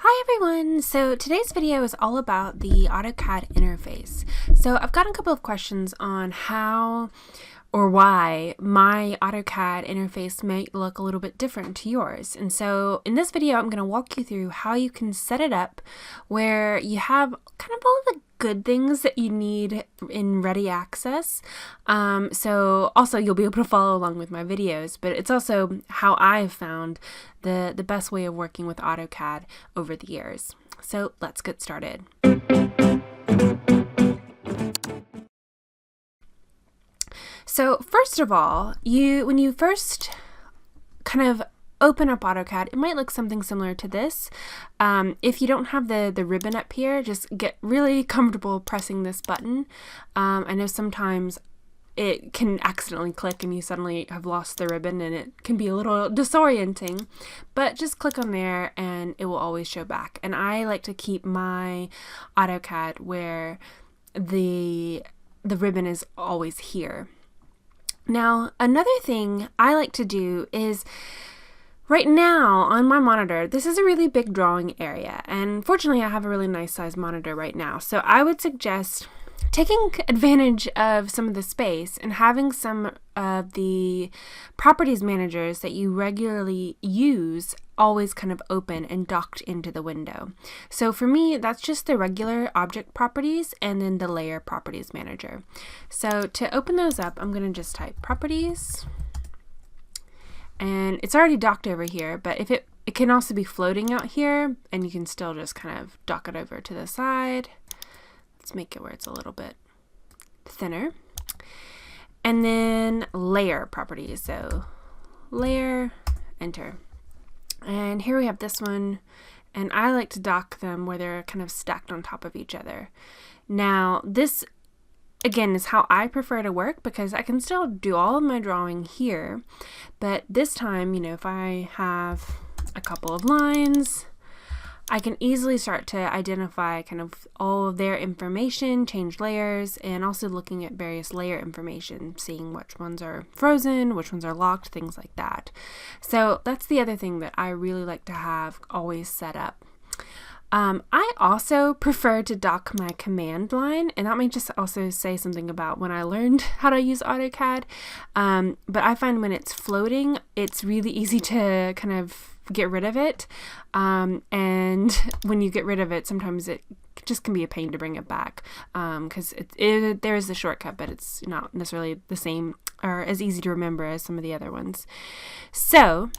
Hi everyone! So today's video is all about the AutoCAD interface. So I've got a couple of questions on how or why my AutoCAD interface might look a little bit different to yours. And so in this video, I'm going to walk you through how you can set it up where you have kind of all the good things that you need in ready access. So also you'll be able to follow along with my videos, but it's also how I've found the best way of working with AutoCAD over the years. So let's get started. So first of all, when you first kind of open up AutoCAD, it might look something similar to this. If you don't have the ribbon up here, just get really comfortable pressing this button. I know sometimes it can accidentally click and you suddenly have lost the ribbon and it can be a little disorienting, but just click on there and it will always show back. And I like to keep my AutoCAD where the ribbon is always here. Now, another thing I like to do is, right now on my monitor, this is a really big drawing area, and fortunately I have a really nice size monitor right now. So I would suggest taking advantage of some of the space and having some of the properties managers that you regularly use always kind of open and docked into the window. So for me, that's just the regular object properties and then the layer properties manager. So to open those up, I'm going to just type properties, and it's already docked over here, but if it can also be floating out here, and you can still just kind of dock it over to the side. Let's make it where it's a little bit thinner. And then layer properties. So layer, enter. And here we have this one, and I like to dock them where they're kind of stacked on top of each other. Now this again is how I prefer to work, because I can still do all of my drawing here, but this time, if I have a couple of lines, I can easily start to identify kind of all of their information, change layers, and also looking at various layer information, seeing which ones are frozen, which ones are locked, things like that. So that's the other thing that I really like to have always set up. I also prefer to dock my command line, and that might just also say something about when I learned how to use AutoCAD. But I find when it's floating, it's really easy to kind of get rid of it. And when you get rid of it, sometimes it just can be a pain to bring it back, because there is the shortcut, but it's not necessarily the same or as easy to remember as some of the other ones. So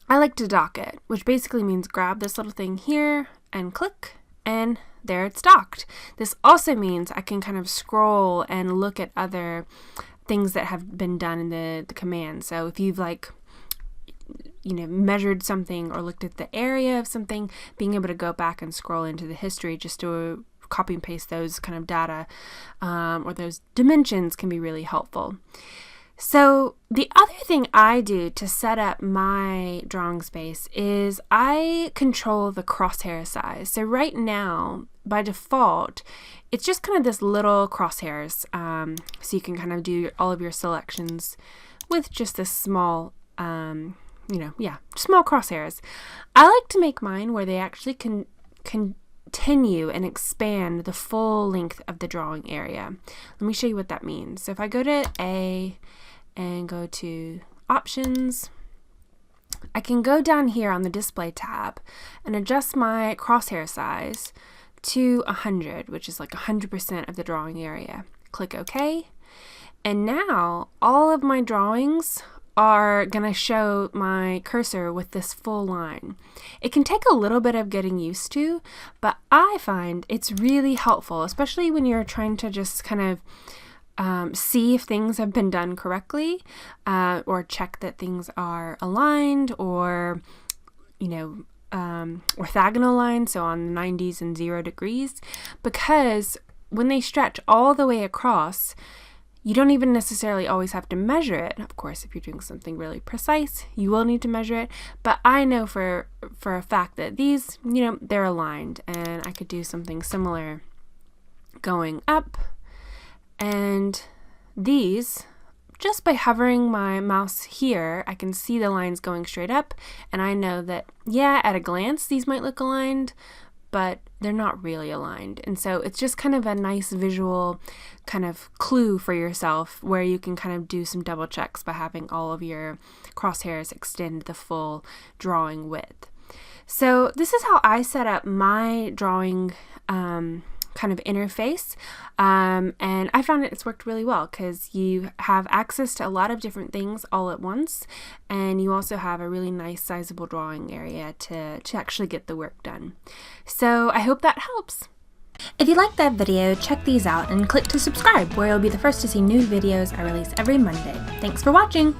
I like to dock it, which basically means grab this little thing here and click, and there it's docked. This also means I can kind of scroll and look at other things that have been done in the command. So if you've measured something or looked at the area of something, being able to go back and scroll into the history just to copy and paste those kind of data or those dimensions can be really helpful. So the other thing I do to set up my drawing space is I control the crosshair size. So right now, by default, it's just kind of this little crosshairs. So you can kind of do all of your selections with just this small, small crosshairs. I like to make mine where they actually can continue and expand the full length of the drawing area. Let me show you what that means. So if I go to A and go to options, I can go down here on the display tab and adjust my crosshair size to 100, which is like 100% of the drawing area. Click OK. And now all of my drawings are going to show my cursor with this full line. It can take a little bit of getting used to, but I find it's really helpful, especially when you're trying to just kind of see if things have been done correctly, or check that things are aligned, or orthogonal lines, so on the 90s and 0 degrees, because when they stretch all the way across, you don't even necessarily always have to measure it. Of course, if you're doing something really precise, you will need to measure it, but I know for a fact that these, they're aligned, and I could do something similar going up, and these just by hovering my mouse here, I can see the lines going straight up, and I know that, yeah, at a glance these might look aligned, but they're not really aligned. And so it's just kind of a nice visual kind of clue for yourself where you can kind of do some double checks by having all of your crosshairs extend the full drawing width. So this is how I set up my drawing kind of interface, and I found it's worked really well because you have access to a lot of different things all at once, and you also have a really nice sizable drawing area to actually get the work done. So I hope that helps. If you liked that video, check these out and click to subscribe, where you'll be the first to see new videos I release every Monday. Thanks for watching!